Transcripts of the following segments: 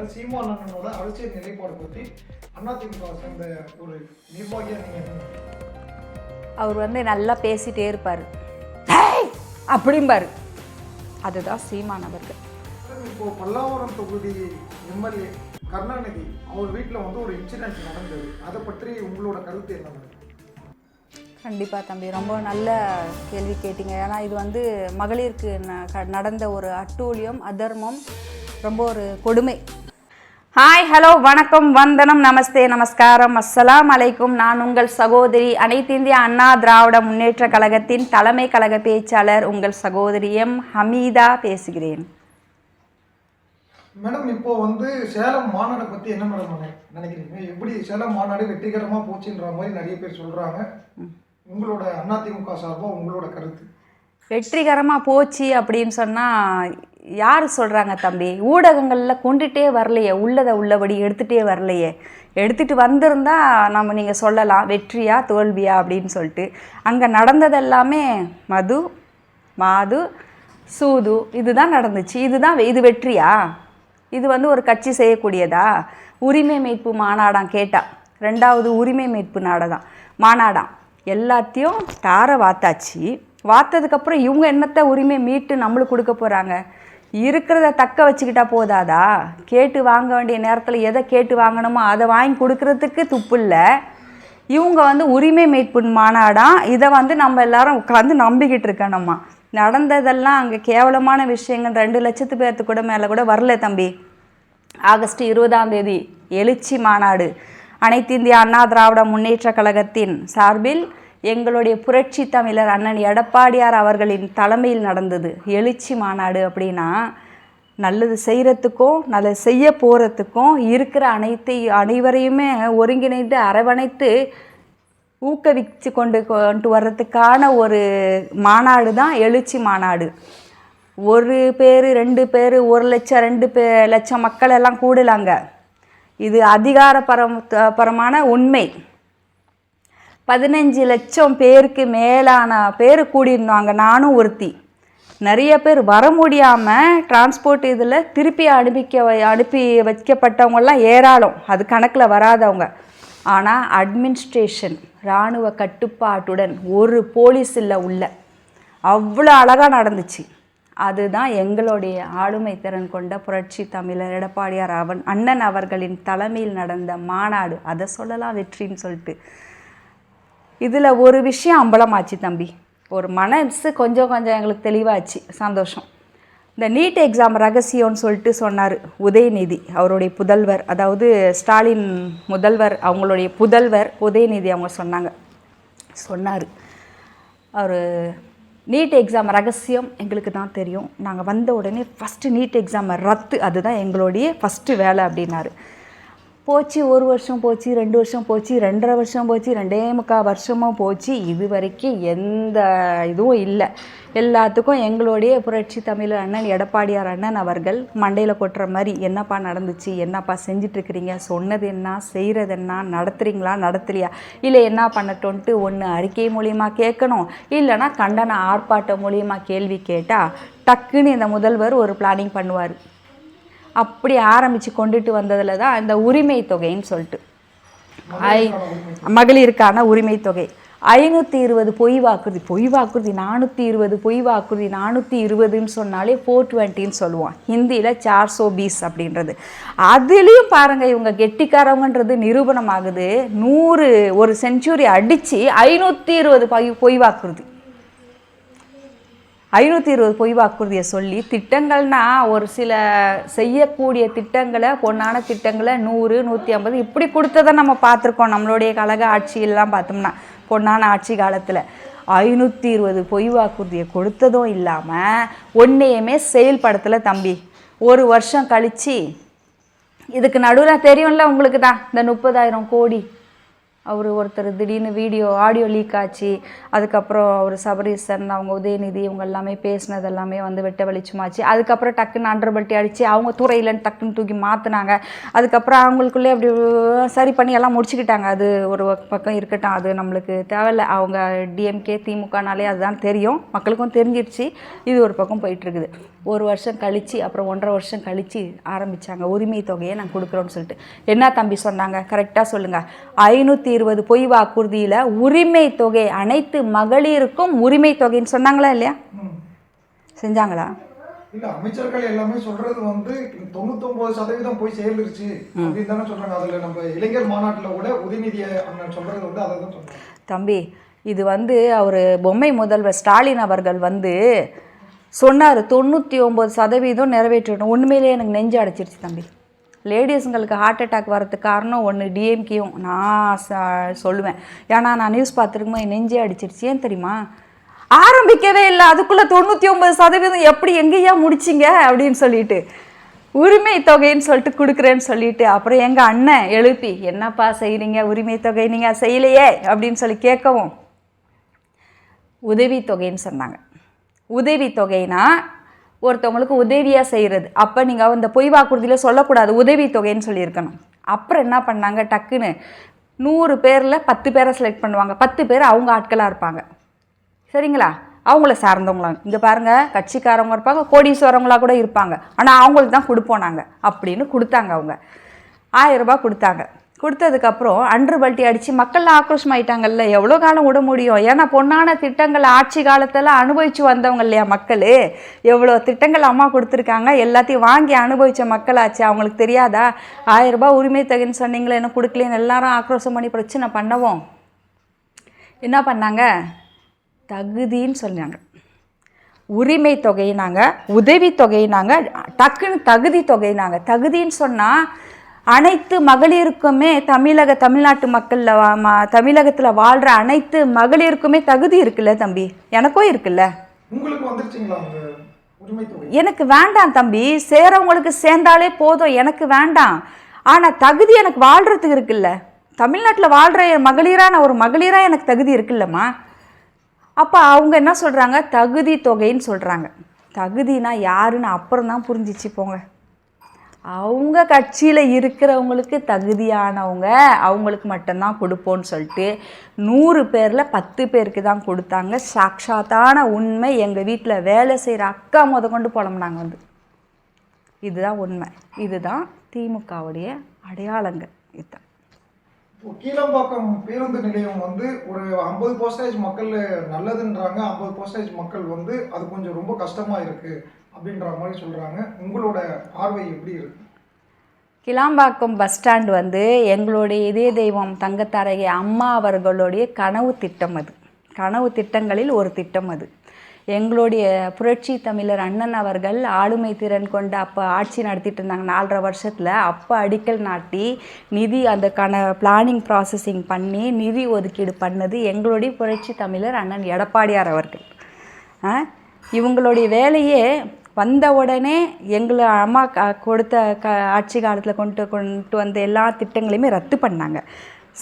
நிகழ்ச்சியில் சீமான் அண்ணனோட அரசியல் நிலைப்பாடு பற்றி அதிமுக சேர்ந்த ஒரு நிர்வாகியாக நீங்கள் அவர் நல்லா பேசிகிட்டே இருப்பார் அப்படிம்பார். அதுதான் சீமான் அவர்கள். இப்போது பல்லாவரம் தொகுதி எம்எல்ஏ கருணாநிதி அவர் வீட்டில் ஒரு இன்சிடென்ட் நடந்தது. அதை பற்றி உங்களோட கருத்து என்ன? கண்டிப்பாக தம்பி, ரொம்ப நல்ல கேள்வி கேட்டிங்க. ஏன்னா இது மகளிருக்கு நடந்த ஒரு அட்டூழியம், அதர்மம், ரொம்ப ஒரு கொடுமை. ஹாய், ஹலோ, வணக்கம், வந்தனம், நமஸ்தே, நமஸ்காரம், அஸ்ஸலாம் அலைக்கும். நான் உங்கள் சகோதரி, அனைத்து இந்திய அண்ணா திராவிட முன்னேற்ற கழகத்தின் தலைமை கழக பேச்சாளர் உங்கள் சகோதரி எம் ஹமீதா பேசுகிறேன். மேடம், இப்போ சேலம் மாநாடை பற்றி என்ன மேடம் நினைக்கிறீங்க? எப்படி சேலம் மாநாடு வெற்றிகரமாக போச்சுன்ற மாதிரி நிறைய பேர் சொல்கிறாங்க. உங்களோட அதிமுக சார்பாக உங்களோட கருத்து? வெற்றிகரமாக போச்சு அப்படின்னு சொன்னால் யார் சொல்கிறாங்க தம்பி? ஊடகங்களில் கொண்டுகிட்டே வரலையே, உள்ளதை உள்ளபடி எடுத்துகிட்டே வரலையே. எடுத்துகிட்டு வந்திருந்தால் நீங்கள் சொல்லலாம் வெற்றியா தோல்வியா அப்படின்னு சொல்லிட்டு. அங்கே நடந்ததெல்லாமே மது, மாது, சூது, இதுதான் நடந்துச்சு. இது வெற்றியா? இது ஒரு கட்சி செய்யக்கூடியதா? உரிமை மீட்பு மாநாடாம் கேட்டால், 2வது உரிமை மீட்பு மாநாடாம். எல்லாத்தையும் தார வாத்தாச்சு. வாத்ததுக்கப்புறம் இவங்க என்னத்தை உரிமை மீட்டு நம்மளுக்கு கொடுக்க போகிறாங்க? இருக்கிறத தக்க வச்சுக்கிட்டா போதாதா? கேட்டு வாங்க வேண்டிய நேரத்தில் எதை கேட்டு வாங்கணுமோ அதை வாங்கி கொடுக்கறதுக்கு துப்பு இல்லை. இவங்க உரிமை மீட்பு மாநாடாம். இதை நம்ம எல்லாரும் உட்காந்து நம்பிக்கிட்டு இருக்கணுமா? நடந்ததெல்லாம் அங்கே கேவலமான விஷயங்கள். 2 லட்சத்து பேர்த்து கூட மேலே கூட வரல தம்பி. ஆகஸ்ட் 20ஆம் தேதி எழுச்சி மாநாடு அனைத்து இந்திய அண்ணா திராவிட முன்னேற்ற கழகத்தின் சார்பில் எங்களுடைய புரட்சி தமிழர் அண்ணன் எடப்பாடியார் அவர்களின் தலைமையில் நடந்தது எழுச்சி மாநாடு. அப்படின்னா நல்லது செய்கிறதுக்கும் நல்லது செய்ய போகிறதுக்கும் இருக்கிற அனைவரையுமே ஒருங்கிணைந்து அரவணைத்து ஊக்குவிச்சு கொண்டு வர்றதுக்கான ஒரு மாநாடு தான் எழுச்சி மாநாடு. 1 பேர் 2 பேர் 1 லட்சம் 2 லட்சம் மக்கள் எல்லாம் கூடலாங்க. இது அதிகாரப்பரமான உண்மை. 15 லட்சம் பேருக்கு மேலான பேர் கூடியிருந்தாங்க. நானும் ஒருத்தி. நிறைய பேர் வர முடியாமல் டிரான்ஸ்போர்ட் இதில் திருப்பி அனுப்பி வைக்கப்பட்டவங்கெல்லாம் ஏராளம். அது கணக்கில் வராதவங்க. ஆனால் அட்மினிஸ்ட்ரேஷன் இராணுவ கட்டுப்பாட்டுடன் ஒரு போலீஸ் இல்லை உள்ள. அவ்வளோ அழகாக நடந்துச்சு. அதுதான் எங்களுடைய ஆளுமை திறன் கொண்ட புரட்சி தமிழர் எடப்பாடியார் அண்ணன் அவர்களின் தலைமையில் நடந்த மாநாடு. அதை சொல்லலாம் வெற்றின்னு சொல்லிட்டு. இதில் ஒரு விஷயம் அம்பலமாச்சு தம்பி. ஒரு மனசு கொஞ்சம் எங்களுக்கு தெளிவாச்சு, சந்தோஷம். இந்த நீட் எக்ஸாம் ரகசியம்னு சொல்லிட்டு சொன்னார் உதயநிதி, அவருடைய புதல்வர், அதாவது ஸ்டாலின் முதல்வர், அவங்களுடைய புதல்வர் உதயநிதி அவங்க சொன்னார். அவர் நீட் எக்ஸாம் ரகசியம் எங்களுக்கு தான் தெரியும். நாங்கள் வந்த உடனே ஃபஸ்ட்டு நீட் எக்ஸாமை ரத்து, அதுதான் எங்களுடைய ஃபஸ்ட்டு வேலை அப்படின்னாரு. போச்சு 1 வருஷம் போச்சு, 2 வருஷம் போச்சு, 2.5 வருஷம் போச்சு, 2.25 வருஷமும் போச்சு. இது வரைக்கும் எந்த இதுவும் இல்லை. எல்லாத்துக்கும் எங்களுடைய புரட்சி தமிழர் அண்ணன் எடப்பாடியார் அண்ணன் அவர்கள் மண்டையில் கொட்டுற மாதிரி என்னப்பா நடந்துச்சு, என்னப்பா செஞ்சிட்ருக்கிறீங்க, சொன்னது என்ன, செய்கிறது என்ன, நடத்துகிறீங்களா நடத்துலையா, இல்லை என்ன பண்ணட்டோன்ட்டு ஒன்று அறிக்கை மூலியமாக கேட்கணும், இல்லைனா கண்டன ஆர்ப்பாட்டம் மூலியமாக கேள்வி கேட்டால் டக்குன்னு இந்த முதல்வர் ஒரு பிளானிங் பண்ணுவார். அப்படி ஆரம்பித்து கொண்டுட்டு வந்ததில் தான் இந்த உரிமை தொகைன்னு சொல்லிட்டு மகளிருக்கான உரிமை தொகை 520 பொய் வாக்குறுதி 420 பொய் வாக்குறுதி 420ன்னு சொன்னாலே 420ன்னு சொல்லுவான். ஹிந்தியில் 420 அப்படின்றது. அதுலேயும் பாருங்கள், இவங்க கெட்டிக்காரவங்கன்றது நிரூபணம் ஆகுது. 100 ஒரு செஞ்சுரி அடித்து 520 பொய் வாக்குறுதி 520 பொய் வாக்குறுதியை சொல்லி திட்டங்கள்னால் ஒரு சில செய்யக்கூடிய திட்டங்களை, பொன்னான திட்டங்களை 100 150 இப்படி கொடுத்ததை நம்ம பார்த்துருக்கோம். நம்மளுடைய கழக ஆட்சியெல்லாம் பார்த்தோம்னா பொன்னான ஆட்சி காலத்தில் 520 பொய் வாக்குறுதியை கொடுத்ததும் இல்லாமல் ஒன்றையுமே செயல்படுத்தலை தம்பி. 1 வருஷம் கழித்து இதுக்கு நடுவில் தெரியும்ல உங்களுக்கு தான், இந்த 30,000 கோடி அவர் ஒருத்தர் திடீர்னு ஆடியோ லீக் ஆச்சு. அதுக்கப்புறம் அவர் சபரீசன், அவங்க உதயநிதி, இவங்க எல்லாமே பேசினது எல்லாமே வெட்ட வெளிச்சமாச்சு. அதுக்கப்புறம் டக்குன்னு அண்டர்பல்ட்டி அடித்து அவங்க துறையிலன்னு டக்குன்னு தூக்கி மாற்றினாங்க. அதுக்கப்புறம் அவங்களுக்குள்ளே அப்படி சரி பண்ணி எல்லாம் முடிச்சுக்கிட்டாங்க. அது ஒரு பக்கம் இருக்கட்டும், அது நம்மளுக்கு தேவையில்லை. அவங்க டிஎம்கே திமுகனாலே அதுதான் தெரியும், மக்களுக்கும் தெரிஞ்சிடுச்சு. இது ஒரு பக்கம் போயிட்டுருக்குது. 1 வருஷம் கழித்து அப்புறம் 1.5 வருஷம் கழித்து ஆரம்பித்தாங்க உரிமை தொகையை நான் கொடுக்குறோன்னு சொல்லிட்டு. என்ன தம்பி சொன்னாங்க கரெக்டாக சொல்லுங்கள். 520 பொய் வாக்குறுதியில் உரிமை தொகை அனைத்து மகளிருக்கும் உரிமை தொகைன்னு சொன்னாங்களா இல்லையா? செஞ்சாங்களா? இல்ல அமைச்சர்கள் எல்லாமே சொல்றது வந்து 99% போய் சேர்ந்துருச்சு அப்படின்னு தானே சொல்றாங்க. அதுல நம்ம இளைஞர் மாநாட்டுல கூட உதயநிதியை அண்ணன் சொல்றது வந்து அதை தான் சொல்றாங்க. தம்பி இது வந்து அவர் பொம்மை முதல்வர் ஸ்டாலின் அவர்கள் வந்து சொன்னார் 99% நிறைவேற்றணும். உண்மையிலேயே எனக்கு நெஞ்சு அடைச்சிருச்சு தம்பி. லேடிஸுங்களுக்கு ஹார்ட் அட்டாக் வரதுக்கு காரணம் ஒன்று டிஎம்கேயும் நான் சொல்லுவேன். ஏன்னா நான் நியூஸ் பார்த்துருக்கும்போது நெஞ்சே அடிச்சிருச்சு. ஏன் தெரியுமா? ஆரம்பிக்கவே இல்லை, அதுக்குள்ளே 99% எப்படி எங்கேயா முடிச்சிங்க அப்படின்னு சொல்லிட்டு உரிமை தொகைன்னு சொல்லிட்டு கொடுக்குறேன்னு சொல்லிட்டு அப்புறம் எங்கள் அண்ணன் எழுப்பி என்னப்பா செய்கிறீங்க உரிமை தொகை நீங்கள் செய்யலையே அப்படின்னு சொல்லி கேட்கவும் உதவி தொகைன்னு சொன்னாங்க. உதவி தொகைனா ஒருத்தவங்களுக்கு உதவியாக செய்கிறது. அப்போ நீங்கள் அந்த பொய் வாக்குறுதியில் சொல்லக்கூடாது, உதவி தொகைன்னு சொல்லியிருக்கணும். அப்புறம் என்ன பண்ணாங்க, டக்குன்னு 100 பேரில் 10 பேரை செலக்ட் பண்ணுவாங்க. 10 பேர் அவங்க ஆட்களாக இருப்பாங்க. சரிங்களா? அவங்கள சார்ந்தவங்களாம் இங்கே பாருங்கள், கட்சிக்காரவங்க இருப்பாங்க, கோடீஸ்வரவங்களாக கூட இருப்பாங்க. ஆனால் அவங்களுக்கு தான் கொடுப்போம் நாங்கள் அப்படின்னு கொடுத்தாங்க. அவங்க 1000 ரூபாய் கொடுத்தாங்க. கொடுத்ததுக்கப்புறம் அன்று பல்ட்டி அடித்து மக்கள்லாம் ஆக்ரோஷமாயிட்டாங்கல்ல. எவ்வளோ காலம் விட முடியும்? ஏன்னா பொன்னான திட்டங்கள் ஆட்சி காலத்தில் அனுபவித்து வந்தவங்க இல்லையா மக்கள். எவ்வளோ திட்டங்கள் அம்மா கொடுத்துருக்காங்க, எல்லாத்தையும் வாங்கி அனுபவித்த மக்களாச்சு. அவங்களுக்கு தெரியாதா? 1000 ரூபாய் உரிமை தொகைன்னு சொன்னீங்களே என்ன கொடுக்கலன்னு எல்லாரும் ஆக்ரோஷம் பண்ணி பிரச்சனை பண்ணவும் என்ன பண்ணாங்க, தகுதின்னு சொன்னாங்க. உரிமை தொகையினாங்க, உதவி தொகையினாங்க, டக்குன்னு தகுதி தொகையினாங்க. தகுதின்னு சொன்னால் அனைத்து மகளிருக்குமே தமிழ்நாட்டு மக்களில் தமிழகத்தில் வாழ்கிற அனைத்து மகளிருக்குமே தகுதி இருக்குல்ல தம்பி. எனக்கும் இருக்குல்ல. உங்களுக்கு வந்துருச்சுங்களா உரிமை தொகை? எனக்கு வேண்டாம் தம்பி, சேரவங்களுக்கு சேர்ந்தாலே போதும், எனக்கு வேண்டாம். ஆனால் தகுதி எனக்கு வாழ்கிறதுக்கு இருக்குல்ல. தமிழ்நாட்டில் வாழ்கிற மகளிராக நான் ஒரு மகளிராக எனக்கு தகுதி இருக்குல்லம்மா. அப்போ அவங்க என்ன சொல்கிறாங்க, தகுதி தொகைன்னு சொல்கிறாங்க. தகுதினா யாருன்னு அப்புறம் தான் புரிஞ்சிச்சு போங்க. அவங்க கட்சியில் இருக்கிறவங்களுக்கு தகுதியானவங்க அவங்களுக்கு மட்டும்தான் கொடுப்போன்னு சொல்லிட்டு 100 பேரில் 10 பேருக்கு தான் கொடுத்தாங்க. சாட்சாத்தான உண்மை. எங்கள் வீட்டில் வேலை செய்கிற அக்கா கொண்டு புலம்புனாங்க வந்து. இதுதான் உண்மை. இதுதான் திமுகவுடைய அடையாளங்கள். இதுதான். கீழம்பாக்கம் பேருந்து நிலையம் வந்து ஒரு 50% மக்கள் நல்லதுன்றாங்க, 50% மக்கள் வந்து அது கொஞ்சம் ரொம்ப கஷ்டமா இருக்கு அப்படின்ற மாதிரி சொல்றாங்க. உங்களோட பார்வை எப்படி இருக்கு? கிளாம்பாக்கம் பஸ் ஸ்டாண்ட் வந்து எங்களுடைய இதய தெய்வம் தங்கத்தாரகை அம்மா அவர்களுடைய கனவு திட்டம். அது கனவு திட்டங்களில் ஒரு திட்டம். அது எங்களுடைய புரட்சி தமிழர் அண்ணன் அவர்கள் ஆளுமை திறன் கொண்டு அப்போ ஆட்சி நடத்திட்டு இருந்தாங்க 4.5 வருஷத்தில். அப்போ அடிக்கல் நாட்டி நிதி அந்த பிளானிங் ப்ராசஸிங் பண்ணி நிதி ஒதுக்கீடு பண்ணது எங்களுடைய புரட்சி தமிழர் அண்ணன் எடப்பாடியார் அவர்கள். இவங்களுடைய வேலையே வந்த உடனே எங்களை அம்மா கொடுத்த ஆட்சி காலத்தில் கொண்டு வந்த எல்லா திட்டங்களையுமே ரத்து பண்ணாங்க.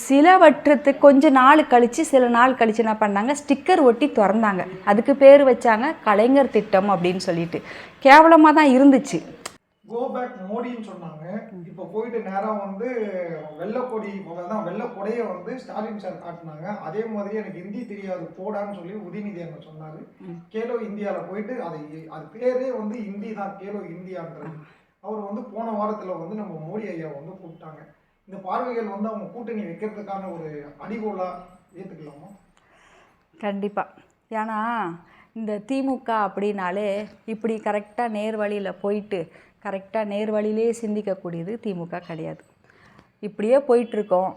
சிலவற்றத்துக்கு கொஞ்ச நாள் கழித்து சில நாள் கழித்து என்ன பண்ணாங்க, ஸ்டிக்கர் ஒட்டி திறந்தாங்க. அதுக்கு பேர் வச்சாங்க கலைஞர் திட்டம் அப்படின்னு சொல்லிட்டு. கேவலமாக தான் இருந்துச்சு. கோ பேக் மோடின்னு சொன்னாங்க. இப்போ போயிட்டு நேராக வந்து வெள்ளக்கொடி தான் வெள்ளக்கொடையை வந்து ஸ்டாலின் சார் காட்டினாங்க. அதே மாதிரி எனக்கு ஹிந்தி தெரியாது போடான்னு சொல்லி உதயநிதி அண்ணன் சொன்னார். கேலோ இந்தியாவில் போயிட்டு அது பேரே வந்து ஹிந்தி தான், கேலோ இந்தியான்றது. அவர் வந்து போன வாரத்தில் வந்து நம்ம மோடி ஐயா வந்து கூப்பிட்டாங்க. இந்த பார்வைகள் வந்து அவங்க கூட்டணி வைக்கிறதுக்கான ஒரு அடிகோலாக ஏற்றுக்கலாமா? கண்டிப்பாக. ஏன்னா இந்த திமுக அப்படின்னாலே இப்படி கரெக்டாக நேர் வழியில் போயிட்டு கரெக்டாக நேர் வழியிலே சிந்திக்கக்கூடியது திமுக கிடையாது. இப்படியே போயிட்டுருக்கோம்,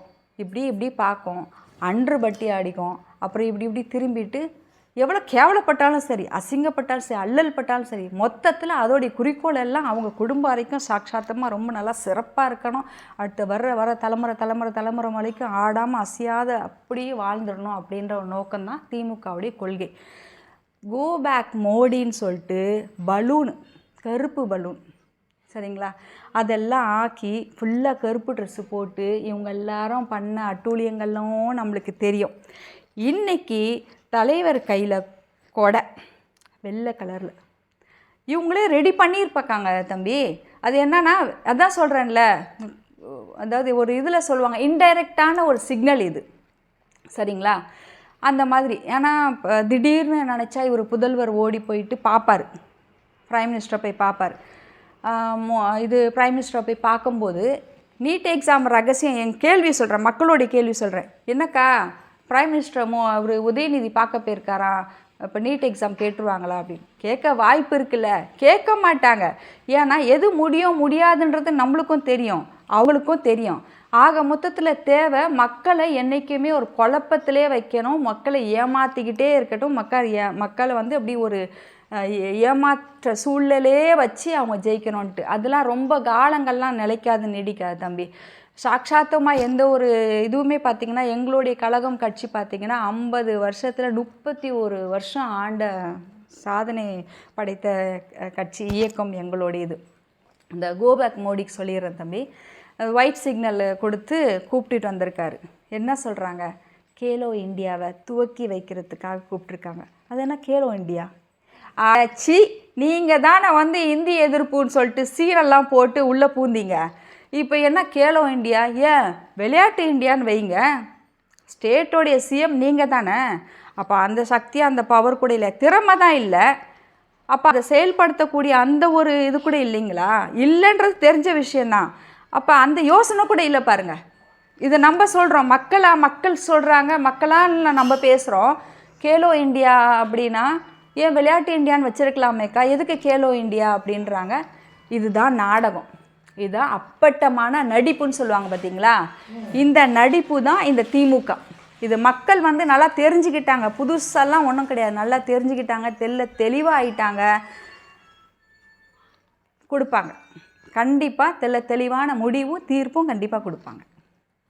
இப்படி பார்க்கும், அன்று பட்டி அடிக்கும், அப்புறம் இப்படி திரும்பிட்டு எவ்வளோ கேவலப்பட்டாலும் சரி, அசிங்கப்பட்டாலும் சரி, அல்லல் பட்டாலும் சரி, மொத்தத்தில் அதோடைய குறிக்கோள் எல்லாம் அவங்க குடும்பம் வரைக்கும் சாட்சாத்தமாக ரொம்ப நல்லா சிறப்பாக இருக்கணும். அடுத்து வர தலைமுறை வரைக்கும் ஆடாமல் அசையாத அப்படியே வாழ்ந்துடணும் அப்படின்ற ஒரு நோக்கம்தான் திமுகவுடைய கொள்கை. கோ பேக் மோடின்னு சொல்லிட்டு பலூனு, கருப்பு பலூன், சரிங்களா, அதெல்லாம் ஆக்கி ஃபுல்லாக கருப்பு ட்ரெஸ்ஸு போட்டு இவங்க எல்லாரும் பண்ண அட்டூழியங்களும் நம்மளுக்கு தெரியும். இன்றைக்கி தலைவர் கையில் கொடை வெள்ளை கலரில் இவங்களே ரெடி பண்ணியிருப்பாங்க தம்பி. அது என்னன்னா, அதான் சொல்கிறேன்ல, அதாவது ஒரு இதில் சொல்லுவாங்க இன்டைரக்டான ஒரு சிக்னல் இது, சரிங்களா, அந்த மாதிரி. ஏன்னா திடீர்னு நினச்சா இவர் புதல்வர் ஓடி போயிட்டு பார்ப்பார், பிரைம் மினிஸ்டரை போய் பார்ப்பார். இது பிரைம் மினிஸ்டரை போய் பார்க்கும்போது நீட் எக்ஸாம் ரகசியம் என் கேள்வி சொல்கிறேன், மக்களுடைய கேள்வி சொல்கிறேன். என்னக்கா பிரைம் மினிஸ்டர் அவர் உதயநிதி பார்க்க போயிருக்காரா, இப்போ நீட் எக்ஸாம் கேட்டுருவாங்களா அப்படின்னு. கேட்க வாய்ப்பு இருக்குல்ல, கேட்க மாட்டாங்க. ஏன்னா எது முடியும் முடியாதுன்றது நம்மளுக்கும் தெரியும், அவங்களுக்கும் தெரியும். ஆக மொத்தத்தில் தேவை மக்களை என்றைக்குமே ஒரு குழப்பத்திலே வைக்கணும், மக்களை ஏமாற்றிக்கிட்டே இருக்கட்டும், மக்களை வந்து அப்படி ஒரு ஏமாற்ற சூழ்நிலையே வச்சு அவங்க ஜெயிக்கணும்ன்ட்டு. அதெல்லாம் ரொம்ப காலங்கள்லாம் நிலைக்காது, நீடிக்காது தம்பி. சாட்சாத்தமாக எந்த ஒரு இதுவுமே பார்த்திங்கன்னா எங்களுடைய கழகம் கட்சி பார்த்திங்கன்னா 50 வருஷத்தில் 31 வருஷம் ஆண்ட சாதனை படைத்த கட்சி இயக்கம் எங்களுடையது. இந்த கோபேக் மோடிக்கு சொல்லிடுறேன் தம்பி. ஒயிட் சிக்னல் கொடுத்து கூப்பிட்டுட்டு வந்திருக்காரு. என்ன சொல்கிறாங்க, கேலோ இந்தியாவை துவக்கி வைக்கிறதுக்காக கூப்பிட்ருக்காங்க. அது என்ன கேலோ இந்தியா ஆச்சு? நீங்கள் தானே வந்து இந்தி எதிர்ப்புன்னு சொல்லிட்டு சீரெல்லாம் போட்டு உள்ளே பூந்தீங்க. இப்போ என்ன கேலோ இந்தியா? ஏன் விளையாட்டு இந்தியான்னு வைங்க. ஸ்டேட்டோடைய சிஎம் நீங்கள் தானே. அப்போ அந்த சக்தி அந்த பவர் கூட இல்லை, திறமை தான் இல்லை. அப்போ அதை செயல்படுத்தக்கூடிய அந்த ஒரு இது கூட இல்லைங்களா? இல்லைன்றது தெரிஞ்ச விஷயந்தான். அப்போ அந்த யோசனை கூட இல்லை பாருங்கள். இதை நம்ம சொல்கிறோம், மக்கள் சொல்கிறாங்க, மக்களால் நம்ம பேசுகிறோம். கேலோ இந்தியா அப்படின்னா ஏன் விளையாட்டு இந்தியான்னு வச்சுருக்கலாமேக்கா, எதுக்கு கேலோ இந்தியா அப்படின்றாங்க. இதுதான் நாடகம், இதுதான் அப்பட்டமான நடிப்புன்னு சொல்லுவாங்க பார்த்தீங்களா. இந்த நடிப்பு தான் இந்த திமுக. இது மக்கள் வந்து நல்லா தெரிஞ்சுக்கிட்டாங்க, புதுசெல்லாம் ஒன்றும் கிடையாது, நல்லா தெரிஞ்சுக்கிட்டாங்க, தெளிவாகிட்டாங்க. கொடுப்பாங்க கண்டிப்பாக, தெளிவான முடிவும் தீர்ப்பும் கண்டிப்பாக கொடுப்பாங்க.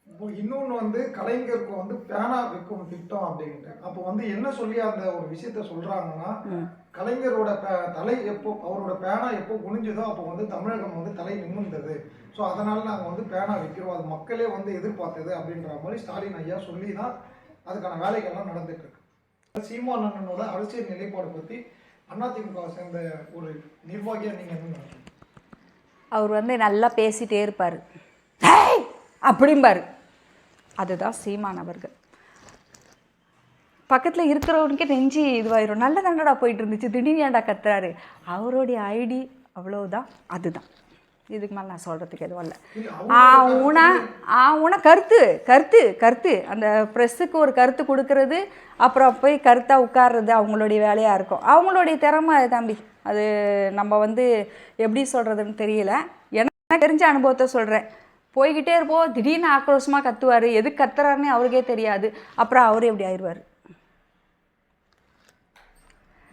இப்போ இன்னொன்று வந்து கலைஞருக்கு வந்து பேனா விற்கும் திட்டம் அப்படின்ட்டு, அப்போ வந்து என்ன சொல்லி அந்த ஒரு விஷயத்த சொல்றாங்கன்னா, கலைஞரோட தலை எப்போ, அவரோட பேனா எப்போ குனிஞ்சதோ அப்போ வந்து தமிழகம் வந்து தலை நிமிர்ந்தது. ஸோ அதனால நாங்கள் வந்து பேனா விற்கிறோம், அது மக்களே வந்து எதிர்பார்த்தது அப்படின்ற மாதிரி ஸ்டாலின் ஐயா சொல்லி தான் அதுக்கான வேலைகள்லாம் நடந்துட்டு இருக்கு. சீமான் அண்ணனோட அரசியல் நிலைப்பாடு பற்றி அதிமுக சேர்ந்த ஒரு நிர்வாகியாக நீங்கள் என்ன நினைக்கிறீங்க? அவர் வந்து நல்லா பேசிகிட்டே இருப்பார், அப்படிம்பார். அதுதான் சீமான் அவர்கள். பக்கத்தில் இருக்கிறவனுக்கே நெஞ்சு இதுவாயிரும். நல்ல தண்டடா போயிட்டு இருந்துச்சு, திடீர்னு ஏன்டா கத்துறாரு. அவருடைய ஐடி அவ்வளோதான், அதுதான். இதுக்கு மேலே நான் சொல்கிறதுக்கு எதுவும் இல்லை. ஊனா கருத்து அந்த ப்ரெஸ்ஸுக்கு ஒரு கருத்து கொடுக்கறது, அப்புறம் போய் கருத்தாக உட்கார்றது அவங்களுடைய வேலையாக இருக்கும். அவங்களுடைய திறமை தம்பி, அது நம்ம வந்து எப்படி சொல்கிறதுன்னு தெரியல. எனக்கு தெரிஞ்ச அனுபவத்தை சொல்கிறேன். போய்கிட்டே இருப்போம், திடீர்னு ஆக்ரோஷமாக கத்துவார், எதுக்கு கத்துறாருன்னு அவருக்கே தெரியாது, அப்புறம் அவரே எப்படி ஆயிடுவார்.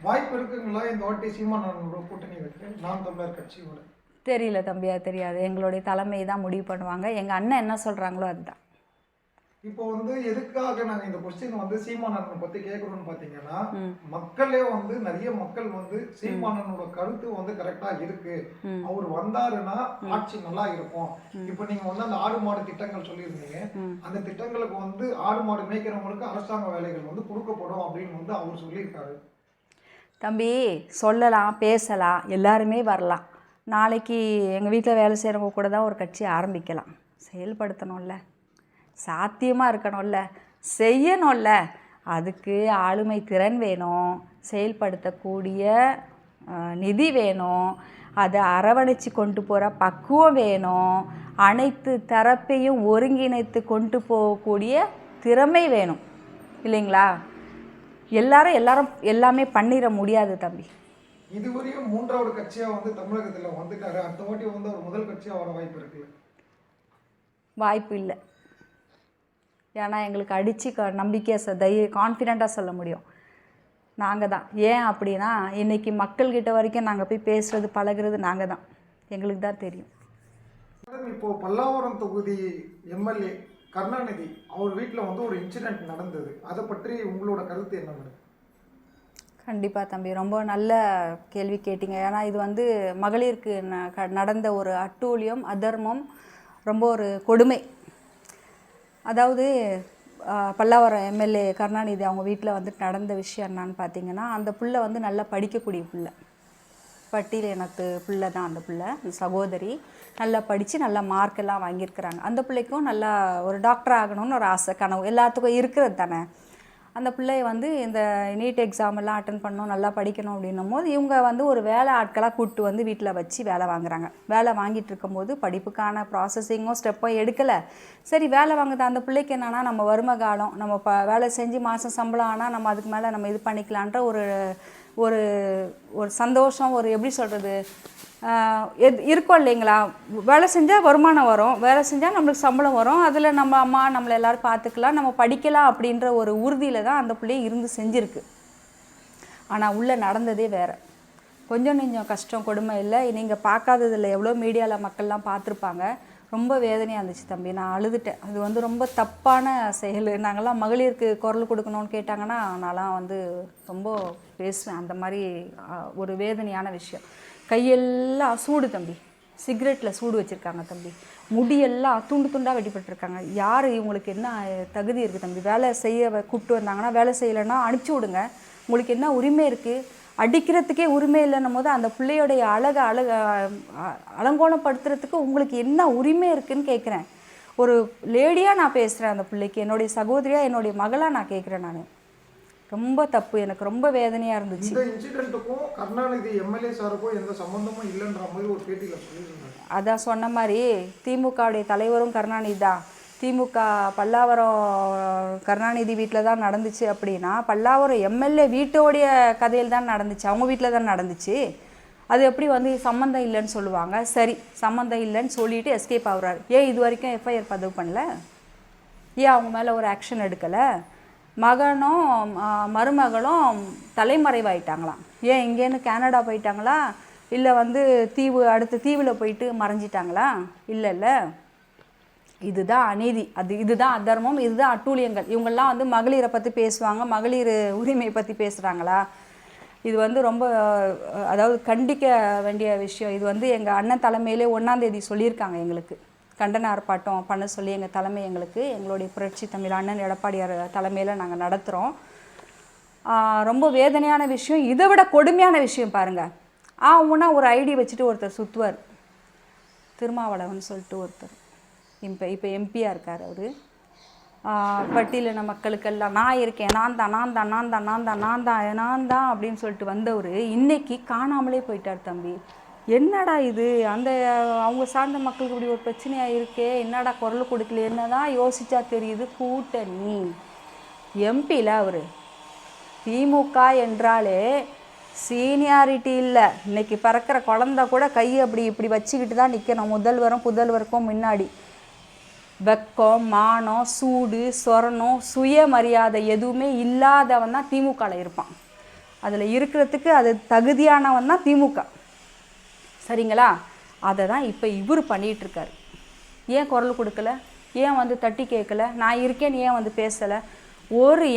வாய்ப்பு இருக்குங்களா இந்த வாட்டி சீமானோட கூட்டணி வைக்க நாம் தமிழர் கட்சியோட? தெரியல தம்பி, அது தெரியாது. எங்களுடைய தலைமை தான் முடிவு பண்ணுவாங்க. எங்கள் அண்ணன் என்ன சொல்கிறாங்களோ அதுதான். இப்போ வந்து எதுக்காக நாங்கள் இந்த கொஸ்டின் வந்து சீமானனை பற்றி கேட்குறோம்னு பார்த்தீங்கன்னா, மக்களே வந்து நிறைய மக்கள் வந்து சீமானனோட கருத்து வந்து கரெக்டாக இருக்கு, அவர் வந்தாருன்னா ஆட்சி நல்லா இருக்கும். இப்போ நீங்கள் வந்து அந்த ஆடு மாடு திட்டங்கள் சொல்லியிருந்தீங்க, அந்த திட்டங்களுக்கு வந்து ஆடு மாடு மேய்க்கிறவங்களுக்கு அரசாங்க வேலைகள் வந்து கொடுக்கப்படும் அப்படின்னு வந்து அவர் சொல்லியிருக்காரு. தம்பி சொல்லலாம், பேசலாம், எல்லாருமே வரலாம். நாளைக்கு எங்கள் வீட்டில் வேலை செய்கிறவங்க கூட தான் ஒரு கட்சி ஆரம்பிக்கலாம். செயல்படுத்தணும்ல, சாத்தியமாக இருக்கணும்ல, செய்யணும்ல. அதுக்கு ஆளுமை திறன் வேணும், செயல்படுத்தக்கூடிய நிதி வேணும், அதை அரவணைச்சு கொண்டு போகிற பக்குவம் வேணும், அனைத்து தரப்பையும் ஒருங்கிணைத்து கொண்டு போகக்கூடிய திறமை வேணும், இல்லைங்களா? எல்லாரும் எல்லாமே பண்ணிட முடியாது தம்பி. இதுவரையும் மூன்றாவது கட்சியாக வந்து தமிழகத்தில் வந்துட்டாரு, அடுத்த வாட்டி வந்து ஒரு முதல் கட்சியாக வர வாய்ப்பு இருக்குல்ல? வாய்ப்பு இல்லை. ஏன்னா எங்களுக்கு அடித்து நம்பிக்கையாக கான்ஃபிடெண்ட்டாக சொல்ல முடியும் நாங்கள் தான். ஏன் அப்படின்னா இன்றைக்கி மக்கள்கிட்ட வரைக்கும் நாங்கள் போய் பேசுகிறது பழகிறது நாங்கள் தான், எங்களுக்கு தான் தெரியும். இப்போது பல்லாவரம் தொகுதி எம்எல்ஏ கருணாநிதி அவர் வீட்டில் வந்து ஒரு இன்சிடெண்ட் நடந்தது, அதை பற்றி உங்களோட கருத்து என்ன மேடம்? கண்டிப்பாக தம்பி, ரொம்ப நல்ல கேள்வி கேட்டிங்க. ஏன்னா இது வந்து மகளிருக்கு நடந்த ஒரு அட்டூழியம், அதர்மம், ரொம்ப ஒரு கொடுமை. அதாவது பல்லாவரம் எம்எல்ஏ கருணாநிதி அவங்க வீட்டில் வந்துட்டு நடந்த விஷயம் என்னான்னு பார்த்தீங்கன்னா, அந்த பிள்ளை வந்து நல்லா படிக்கக்கூடிய பிள்ளை, பட்டியல் இனத்து பிள்ளை தான் அந்த பிள்ளை, அந்த சகோதரி நல்லா படித்து நல்லா மார்க்கெல்லாம் வாங்கியிருக்கிறாங்க. அந்த பிள்ளைக்கும் நல்லா ஒரு டாக்டர் ஆகணும்னு ஒரு ஆசை, கனவு எல்லாத்துக்கும் இருக்கிறது தானே. அந்த பிள்ளைய வந்து இந்த நீட் எக்ஸாம் எல்லாம் அட்டன் பண்ணணும், நல்லா படிக்கணும் அப்படின்னும் போது இவங்க வந்து ஒரு வேலை ஆட்களாக கூப்பிட்டு வந்து வீட்டில் வச்சு வேலை வாங்குறாங்க. வேலை வாங்கிட்டு இருக்கும்போது படிப்புக்கான ப்ராசஸிங்கும் ஸ்டெப்பும் எடுக்கலை. சரி வேலை வாங்குது அந்த பிள்ளைக்கு என்னன்னா நம்ம வறுமை காலம், நம்ம வேலை செஞ்சு மாதம் சம்பளம் ஆனால் நம்ம அதுக்கு மேலே நம்ம இது பண்ணிக்கலான்ற ஒரு ஒரு ஒரு சந்தோஷம், ஒரு எப்படி சொல்கிறது இருக்கும் இல்லைங்களா. வேலை செஞ்சால் வருமானம் வரும், வேலை செஞ்சால் நம்மளுக்கு சம்பளம் வரும், அதில் நம்ம அம்மா நம்மளை எல்லோரும் பார்த்துக்கலாம், நம்ம படிக்கலாம் அப்படின்ற ஒரு உறுதியில் தான் அந்த பிள்ளைய இருந்து செஞ்சுருக்கு. ஆனால் உள்ளே நடந்ததே வேறு. கொஞ்சம் கஷ்டம் கொடுமை இல்லை. நீங்கள் பார்க்காததில்ல, எவ்வளோ மீடியாவில் மக்கள்லாம் பார்த்துருப்பாங்க. ரொம்ப வேதனையாக இருந்துச்சு தம்பி, நான் அழுதுட்டேன். அது வந்து ரொம்ப தப்பான செயல். நாங்கள்லாம் மகளிருக்கு குரல் கொடுக்கணும்னு கேட்டாங்கன்னா நான்லாம் வந்து ரொம்ப பேசுவேன். அந்த மாதிரி ஒரு வேதனையான விஷயம். கையெல்லாம் சூடு தம்பி, சிகரெட்டில் சூடு வச்சுருக்காங்க தம்பி, முடியெல்லாம் துண்டு துண்டாக வெட்டிப்பட்டுருக்காங்க. யார் இவங்களுக்கு என்ன தகுதி இருக்குது தம்பி? வேலை செய்ய கூப்பிட்டு வந்தாங்கன்னா வேலை செய்யலைன்னா அனுப்பிச்சி விடுங்க. உங்களுக்கு என்ன உரிமை இருக்குது? அடிக்கிறதுக்கே உரிமை இல்லைன்னும் போது அந்த பிள்ளையோடைய அலங்கோலப்படுத்துறதுக்கு உங்களுக்கு என்ன உரிமை இருக்குதுன்னு கேட்குறேன். ஒரு லேடியாக நான் பேசுகிறேன், அந்த பிள்ளைக்கு என்னுடைய சகோதரியாக என்னுடைய மகளாக நான் கேட்குறேன். நான் ரொம்ப தப்பு, எனக்கு ரொம்ப வேதனையாக இருந்துச்சு. இந்த இன்சிடென்ட்டுக்கும் கருணாநிதி எம்எல்ஏ சாருக்கும் எந்த சம்மந்தமும் இல்லைன்ற மாதிரி ஒரு பேட்டியில் சொல்லியிருந்தாங்க. அதான் சொன்ன மாதிரி திமுகவுடைய தலைவரும் கருணாநிதி தான். திமுக பல்லாவரம் கருணாநிதி வீட்டில் தான் நடந்துச்சு அப்படின்னா பல்லாவரம் எம்எல்ஏ வீட்டோடைய கதையில் தான் நடந்துச்சு, அவங்க வீட்டில் தான் நடந்துச்சு. அது எப்படி வந்து சம்மந்தம் இல்லைன்னு சொல்லுவாங்க? சரி, சம்மந்தம் இல்லைன்னு சொல்லிட்டு எஸ்கேப் ஆகுறாரு. ஏன் இது வரைக்கும் எஃப்ஐஆர் பதிவு பண்ணல? ஏன் அவங்க மேலே ஒரு ஆக்ஷன் எடுக்கலை? மகனும் மருமகளும் தலைமறைவாயிட்டாங்களாம். ஏன் இங்கேருந்து கனடா போயிட்டாங்களா, இல்லை வந்து அடுத்த தீவில் போயிட்டு மறைஞ்சிட்டாங்களா? இல்லை, இதுதான் அநீதி, இதுதான் அதர்மம், இதுதான் அட்டூழியங்கள். இவங்கெல்லாம் வந்து மகளிரை பற்றி பேசுவாங்க, மகளிர் உரிமையை பற்றி பேசுகிறாங்களா? இது வந்து ரொம்ப அதாவது கண்டிக்க வேண்டிய விஷயம். இது வந்து எங்கள் அண்ணன் தலைமையிலே 1ஆம் தேதி சொல்லியிருக்காங்க, எங்களுக்கு கண்டன ஆர்ப்பாட்டம் பண்ண சொல்லி எங்கள் தலைமை எங்களுடைய புரட்சி தமிழ் அண்ணன் எடப்பாடியார் தலைமையில் நாங்கள் நடத்துகிறோம். ரொம்ப வேதனையான விஷயம். இதை விட கொடுமையான விஷயம் பாருங்கள். அவனா ஒரு ஐடி வச்சுட்டு ஒருத்தர் சுற்றுவார், திருமாவளவன் சொல்லிட்டு ஒருத்தர். இப்போ எம்பியாக இருக்கார் அவர். பட்டியலின மக்களுக்கெல்லாம் நான் இருக்கேன், நான் தான் அப்படின்னு சொல்லிட்டு வந்தவர் இன்னைக்கு காணாமலே போயிட்டார் தம்பி. என்னடா இது, அவங்க சார்ந்த மக்களுக்கு இப்படி ஒரு பிரச்சனையாக இருக்கே, என்னடா குரல் கொடுக்கல, என்னதான் யோசிச்சா தெரியுது. கூட்டணி எம்பியில் அவர். திமுக என்றாலே சீனியாரிட்டி இல்லை. இன்னைக்கு பிறக்கிற குழந்தை கூட கையை இப்படி வச்சுக்கிட்டு தான் நிற்கணும். புதல்வருக்கும் முன்னாடி வெக்கம், மானம், சூடு, சொரணம், சுயமரியாதை எதுவுமே இல்லாதவன் தான் திமுகவில் இருப்பான். அதில் இருக்கிறதுக்கு அது தகுதியானவன் தான் திமுக. சரிங்களா? அதை தான் இப்போ இவர் பண்ணிகிட்ருக்காரு. ஏன் குரல் கொடுக்கல? ஏன் வந்து தட்டி கேட்கல? நான் இருக்கேன்னு ஏன் வந்து பேசலை?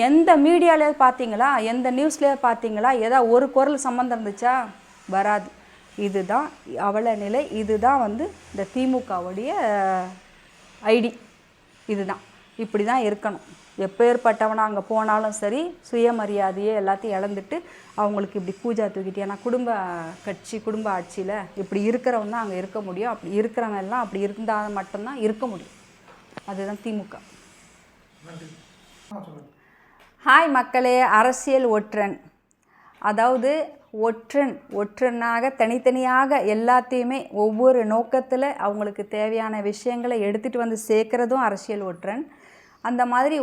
எந்த மீடியாவிலே பார்த்தீங்களா, எந்த நியூஸ்லேயே பார்த்தீங்களா, ஏதாவது ஒரு குரல் சம்மந்தம் இருந்துச்சா? வராது. இதுதான் அவல நிலை. இதுதான் வந்து இந்த திமுகவுடைய ஐடி. இதுதான், இப்படி தான் இருக்கணும். எப்பேற்பட்டவனா அங்கே போனாலும் சரி, சுயமரியாதையே எல்லாத்தையும் இழந்துட்டு அவங்களுக்கு இப்படி பூஜா தூக்கிட்டு. ஏன்னா குடும்ப ஆட்சியில் இப்படி இருக்கிறவன் தான் அங்கே இருக்க முடியும். அப்படி இருக்கிறவங்க எல்லாம் அப்படி இருந்தால் மட்டும்தான் இருக்க முடியும். அதுதான் திமுக. ஹாய் மக்களே, அரசியல் ஒற்றன். அதாவது ஒற்றனாக தனித்தனியாக எல்லாத்தையுமே ஒவ்வொரு நோக்கத்தில் அவங்களுக்கு தேவையான விஷயங்களை எடுத்துகிட்டு வந்து சேர்க்குறதும் அரசியல் ஒற்றன். அந்த மாதிரி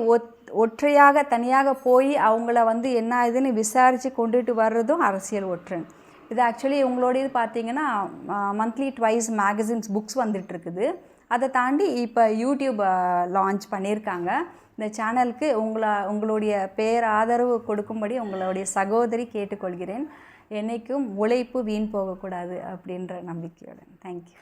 ஒற்றையாக தனியாக போய் அவங்கள வந்து என்ன இதுன்னு விசாரித்து கொண்டுட்டு வர்றதும் அரசியல் ஒற்றன். இது ஆக்சுவலி உங்களோடது பார்த்தீங்கன்னா மந்த்லி ட்வைஸ் மேகசின்ஸ் புக்ஸ் வந்துட்டுருக்குது. அதை தாண்டி இப்போ யூடியூப் லான்ச் பண்ணியிருக்காங்க. இந்த சேனலுக்கு உங்களுடைய ஆதரவு கொடுக்கும்படி உங்களுடைய சகோதரி கேட்டுக்கொள்கிறேன். என்றைக்கும் உழைப்பு வீண் போகக்கூடாது அப்படின்ற நம்பிக்கையோட. தேங்க்யூ.